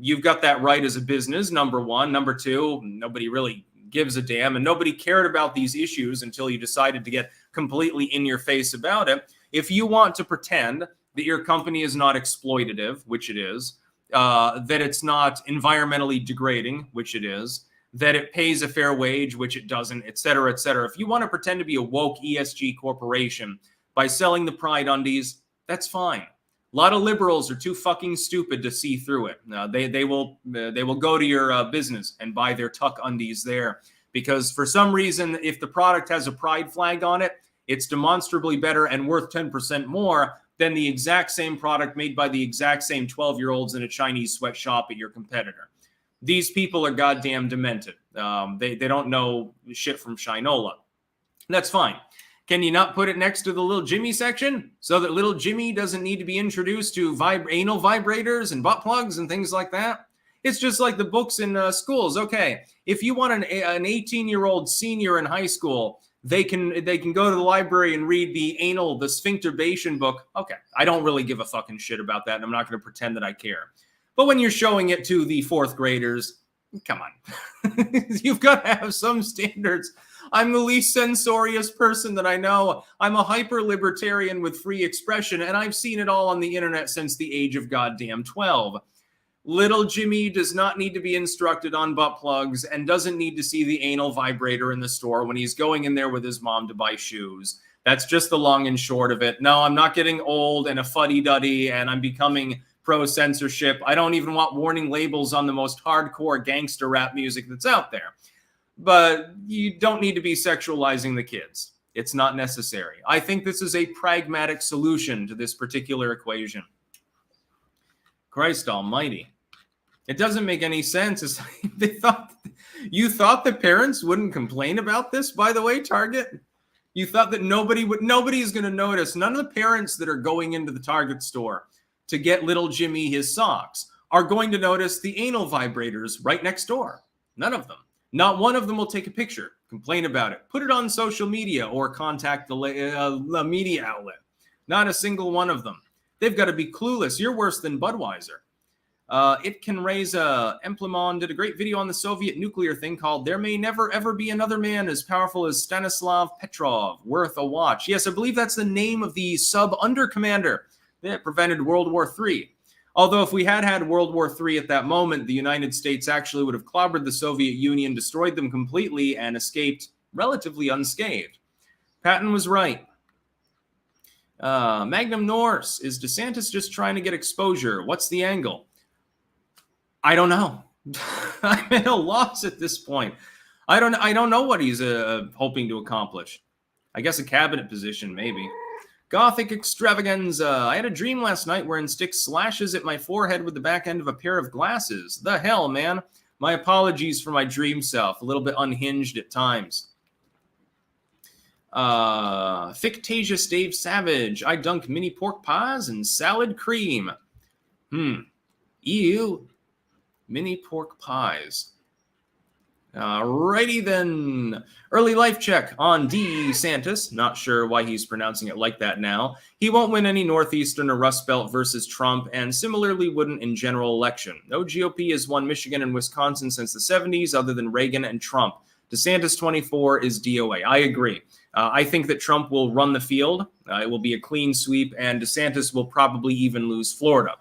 You've got that right as a business, number one. Number two, nobody really gives a damn, and nobody cared about these issues until you decided to get completely in your face about it. If you want to pretend that your company is not exploitative, which it is, that it's not environmentally degrading, which it is, that it pays a fair wage, which it doesn't, et cetera, et cetera. If you want to pretend to be a woke ESG corporation by selling the Pride undies, that's fine. A lot of liberals are too fucking stupid to see through it. They will go to your business and buy their tuck undies there because for some reason, if the product has a pride flag on it, it's demonstrably better and worth 10% more than the exact same product made by the exact same 12-year-olds in a Chinese sweatshop at your competitor. These people are goddamn demented. They don't know shit from Shinola. That's fine. Can you not put it next to the little Jimmy section so that little Jimmy doesn't need to be introduced to anal vibrators and butt plugs and things like that? It's just like the books in schools. Okay, if you want an 18-year-old senior in high school, they can go to the library and read the sphincterbation book. Okay, I don't really give a fucking shit about that, and I'm not going to pretend that I care. But when you're showing it to the fourth graders, come on. You've got to have some standards. I'm the least censorious person that I know. I'm a hyper-libertarian with free expression, and I've seen it all on the internet since the age of goddamn 12. Little Jimmy does not need to be instructed on butt plugs and doesn't need to see the anal vibrator in the store when he's going in there with his mom to buy shoes. That's just the long and short of it. No, I'm not getting old and a fuddy-duddy, and I'm becoming pro-censorship. I don't even want warning labels on the most hardcore gangster rap music that's out there. But you don't need to be sexualizing the kids. It's not necessary. I think this is a pragmatic solution to this particular equation. Christ almighty. It doesn't make any sense. It's like you thought the parents wouldn't complain about this, by the way, Target? You thought that nobody's going to notice. None of the parents that are going into the Target store to get little Jimmy his socks are going to notice the anal vibrators right next door. None of them. Not one of them will take a picture, complain about it, put it on social media, or contact the media outlet. Not a single one of them. They've got to be clueless. You're worse than Budweiser. It Can Raise Emplemon did a great video on the Soviet nuclear thing called There May Never Ever Be Another Man as Powerful as Stanislav Petrov, Worth a Watch. Yes, I believe that's the name of the sub-under-commander that prevented World War III. Although if we had World War III at that moment, the United States actually would have clobbered the Soviet Union, destroyed them completely, and escaped relatively unscathed. Patton was right. Magnum Norse, is DeSantis just trying to get exposure? What's the angle? I don't know. I'm at a loss at this point. I don't know what he's hoping to accomplish. I guess a cabinet position, maybe. Gothic extravaganza. I had a dream last night wherein Styx slashes at my forehead with the back end of a pair of glasses. The hell, man. My apologies for my dream self. A little bit unhinged at times. Fictitious Dave Savage. I dunk mini pork pies and salad cream. Ew. Mini pork pies. Alrighty then. Early life check on Desantis. Not sure why he's pronouncing it like that now. He won't win any Northeastern or Rust Belt versus Trump, and similarly wouldn't in general election. No GOP has won Michigan and Wisconsin since the 70s other than Reagan and Trump. DeSantis 24 is DOA. I agree. I think that Trump will run the field. It will be a clean sweep, and DeSantis will probably even lose Florida,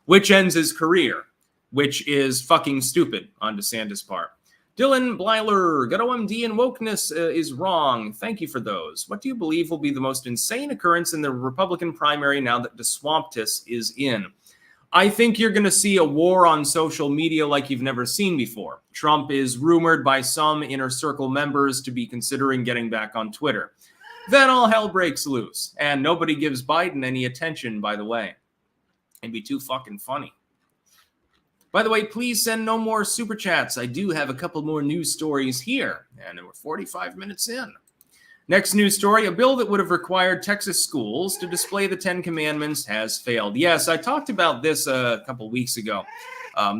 which ends his career, which is fucking stupid on DeSantis' part. Dylan Blyler, got OMD and wokeness is wrong. Thank you for those. What do you believe will be the most insane occurrence in the Republican primary now that DeSantis is in? I think you're going to see a war on social media like you've never seen before. Trump is rumored by some inner circle members to be considering getting back on Twitter. Then all hell breaks loose, and nobody gives Biden any attention, by the way. It'd be too fucking funny. By the way, please send no more super chats. I do have a couple more news stories here, and we're 45 minutes in. Next news story, a bill that would have required Texas schools to display the 10 Commandments has failed. Yes, I talked about this a couple weeks ago.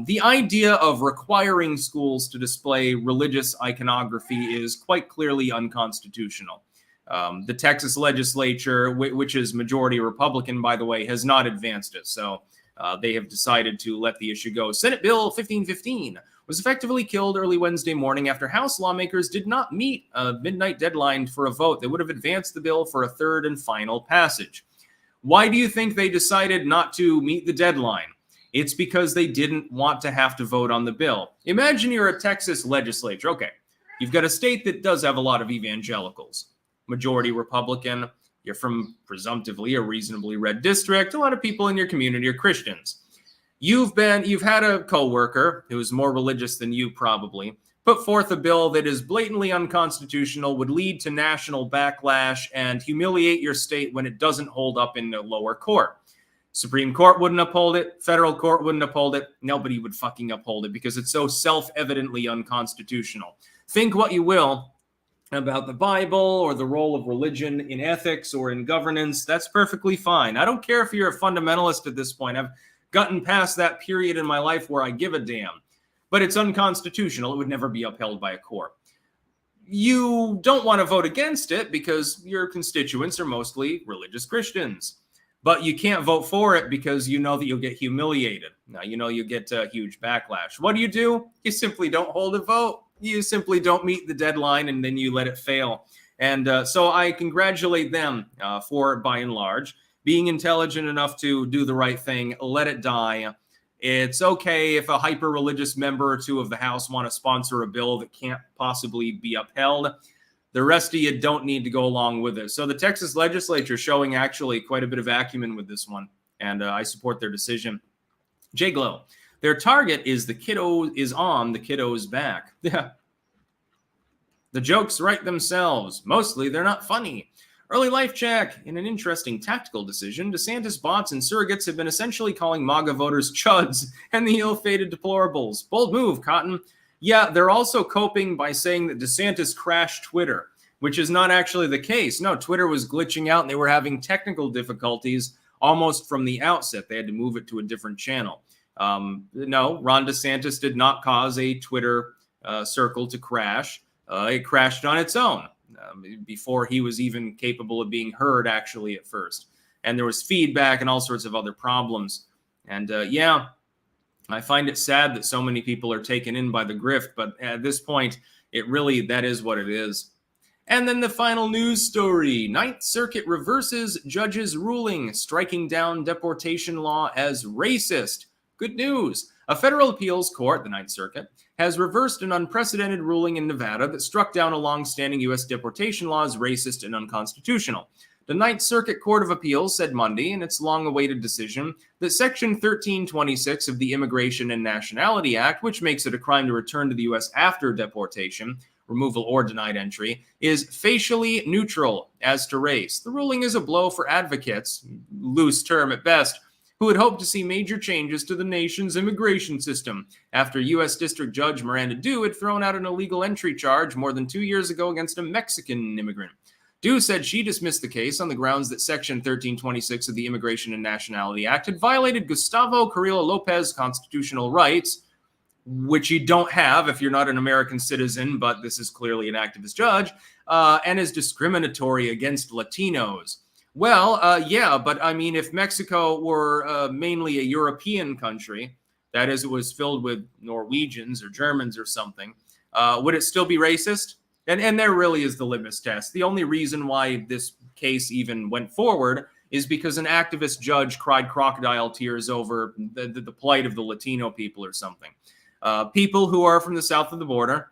The idea of requiring schools to display religious iconography is quite clearly unconstitutional. The Texas legislature, which is majority Republican, by the way, has not advanced it. So they have decided to let the issue go. Senate Bill 1515 was effectively killed early Wednesday morning after House lawmakers did not meet a midnight deadline for a vote. They would have advanced the bill for a third and final passage. Why do you think they decided not to meet the deadline? It's because they didn't want to have to vote on the bill. Imagine you're a Texas legislature. Okay, you've got a state that does have a lot of evangelicals, majority Republican. You're from presumptively a reasonably red district. A lot of people in your community are Christians. You've had a coworker who's more religious than you probably put forth a bill that is blatantly unconstitutional, would lead to national backlash, and humiliate your state when it doesn't hold up in the lower court. Supreme Court wouldn't uphold it. Federal court wouldn't uphold it. Nobody would fucking uphold it because it's so self-evidently unconstitutional. Think what you will about the Bible or the role of religion in ethics or in governance. That's perfectly fine. I don't care if you're a fundamentalist at this point. I've gotten past that period in my life where I give a damn. But it's unconstitutional. It would never be upheld by a court. You don't want to vote against it because your constituents are mostly religious Christians. But you can't vote for it because you know that you'll get humiliated. Now, you know you'll get a huge backlash. What do? You simply don't hold a vote. You simply don't meet the deadline, and then you let it fail. And so I congratulate them for, by and large, being intelligent enough to do the right thing, let it die. It's okay if a hyper-religious member or two of the House want to sponsor a bill that can't possibly be upheld. The rest of you don't need to go along with it. So the Texas legislature showing actually quite a bit of acumen with this one, and I support their decision. Jay Glow. Their target is the kiddo's back. Yeah. The jokes write themselves. Mostly, they're not funny. Early life check. In an interesting tactical decision, DeSantis bots and surrogates have been essentially calling MAGA voters chuds and the ill-fated deplorables. Bold move, Cotton. Yeah, they're also coping by saying that DeSantis crashed Twitter, which is not actually the case. No, Twitter was glitching out and they were having technical difficulties almost from the outset. They had to move it to a different channel. No, Ron DeSantis did not cause a Twitter circle to crash. It crashed on its own before he was even capable of being heard actually at first. And there was feedback and all sorts of other problems. And yeah, I find it sad that so many people are taken in by the grift, but at this point, that is what it is. And then the final news story. Ninth Circuit reverses judge's ruling, striking down deportation law as racist. Good news. A federal appeals court, the Ninth Circuit, has reversed an unprecedented ruling in Nevada that struck down a long-standing U.S. deportation law as racist and unconstitutional. The Ninth Circuit Court of Appeals said Monday in its long-awaited decision that Section 1326 of the Immigration and Nationality Act, which makes it a crime to return to the U.S. after deportation, removal or denied entry, is facially neutral as to race. The ruling is a blow for advocates, loose term at best, who had hoped to see major changes to the nation's immigration system after U.S. District Judge Miranda Dew had thrown out an illegal entry charge more than 2 years ago against a Mexican immigrant. Dew said she dismissed the case on the grounds that Section 1326 of the Immigration and Nationality Act had violated Gustavo Carrillo Lopez's constitutional rights, which you don't have if you're not an American citizen, but this is clearly an activist judge, and is discriminatory against Latinos. Well, yeah, but I mean, if Mexico were mainly a European country, that is, it was filled with Norwegians or Germans or something, would it still be racist? And there really is the litmus test. The only reason why this case even went forward is because an activist judge cried crocodile tears over the plight of the Latino people or something. People who are from the south of the border,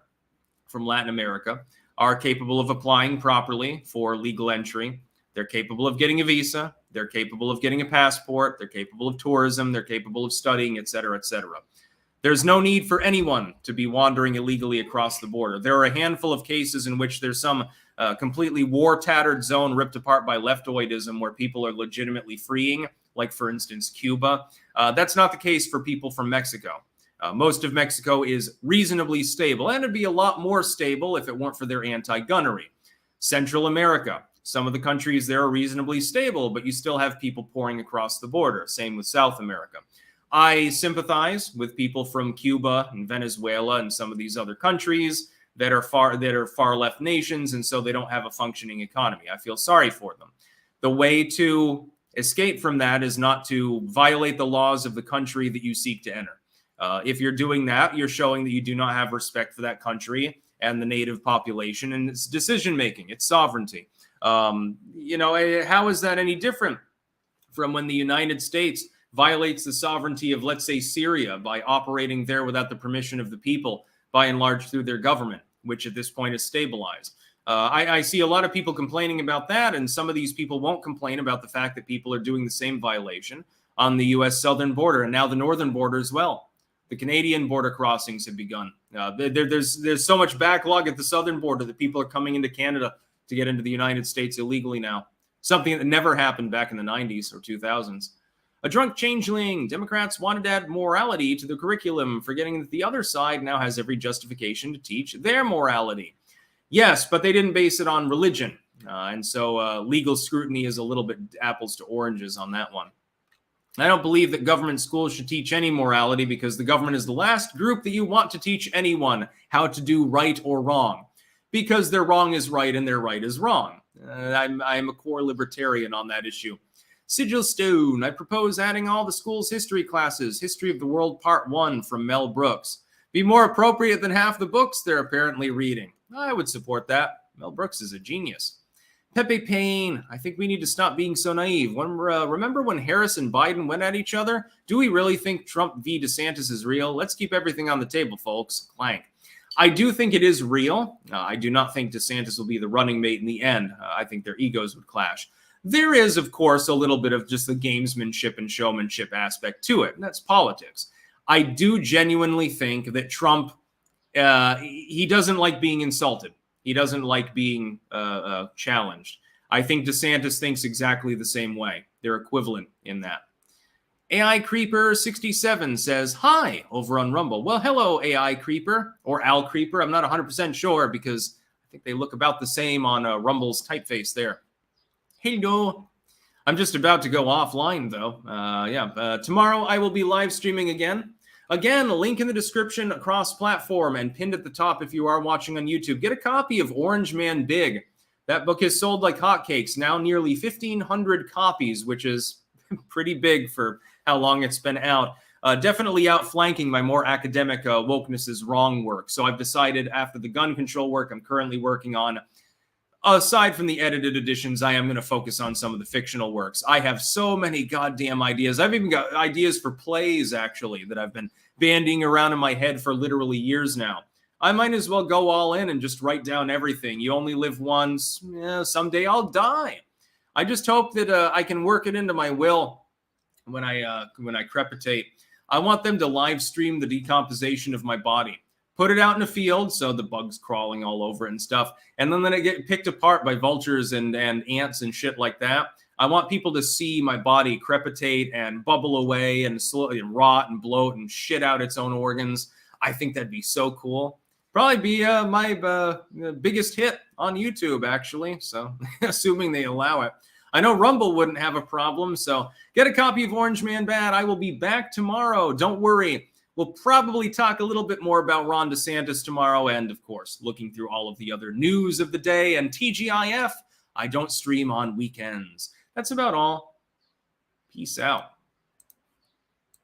from Latin America, are capable of applying properly for legal entry. They're capable of getting a visa. They're capable of getting a passport. They're capable of tourism. They're capable of studying, et cetera, et cetera. There's no need for anyone to be wandering illegally across the border. There are a handful of cases in which there's some completely war-tattered zone ripped apart by leftoidism where people are legitimately freeing, like, for instance, Cuba. That's not the case for people from Mexico. Most of Mexico is reasonably stable, and it'd be a lot more stable if it weren't for their anti-gunnery. Central America. Some of the countries there are reasonably stable, but you still have people pouring across the border. Same with South America. I sympathize with people from Cuba and Venezuela and some of these other countries that are far left nations, and so they don't have a functioning economy. I feel sorry for them. The way to escape from that is not to violate the laws of the country that you seek to enter. If you're doing that, you're showing that you do not have respect for that country and the native population and its decision-making, its sovereignty. How is that any different from when the United States violates the sovereignty of, let's say, Syria by operating there without the permission of the people, by and large through their government, which at this point is stabilized? I see a lot of people complaining about that, and some of these people won't complain about the fact that people are doing the same violation on the U.S. southern border and now the northern border as well. The Canadian border crossings have begun. There's so much backlog at the southern border that people are coming into Canada to get into the United States illegally now. Something that never happened back in the 90s or 2000s. A drunk changeling. Democrats wanted to add morality to the curriculum, forgetting that the other side now has every justification to teach their morality. Yes, but they didn't base it on religion. And so legal scrutiny is a little bit apples to oranges on that one. I don't believe that government schools should teach any morality because the government is the last group that you want to teach anyone how to do right or wrong, because their wrong is right and their right is wrong. I'm a core libertarian on that issue. Sigil Stone, I propose adding all the school's history classes, History of the World Part 1 from Mel Brooks. Be more appropriate than half the books they're apparently reading. I would support that. Mel Brooks is a genius. Pepe Payne, I think we need to stop being so naive. Remember when Harris and Biden went at each other? Do we really think Trump v. Desantis is real? Let's keep everything on the table, folks. Clank. I do think it is real. I do not think DeSantis will be the running mate in the end. I think their egos would clash. There is, of course, a little bit of just the gamesmanship and showmanship aspect to it, and that's politics. I do genuinely think that Trump, he doesn't like being insulted. He doesn't like being challenged. I think DeSantis thinks exactly the same way. They're equivalent in that. AI Creeper 67 says, hi, over on Rumble. Well, hello, AI Creeper, or Al Creeper. I'm not 100% sure because I think they look about the same on Rumble's typeface there. Hello. I'm just about to go offline, though. Tomorrow I will be live streaming again. Again, a link in the description across platform and pinned at the top if you are watching on YouTube. Get a copy of Orange Man Big. That book is sold like hotcakes, now nearly 1,500 copies, which is pretty big for how long it's been out. Definitely outflanking my more academic wokeness is wrong work. So I've decided after the gun control work I'm currently working on, aside from the edited editions, I am going to focus on some of the fictional works. I have so many goddamn ideas. I've even got ideas for plays, actually, that I've been bandying around in my head for literally years now. I might as well go all in and just write down everything. You only live once. Someday I'll die. I just hope that I can work it into my will when I crepitate. I want them to live stream the decomposition of my body. put it out in a field, so the bugs crawling all over it and stuff, and then it get picked apart by vultures and ants and shit like that. I want people to see my body crepitate and bubble away and slowly rot and bloat and shit out its own organs. I think that'd be so cool. Probably be my biggest hit on YouTube, actually. So, assuming they allow it. I know Rumble wouldn't have a problem. So, get a copy of Orange Man Bad. I will be back tomorrow. Don't worry. We'll probably talk a little bit more about Ron DeSantis tomorrow. And, of course, looking through all of the other news of the day. And TGIF, I don't stream on weekends. That's about all. Peace out.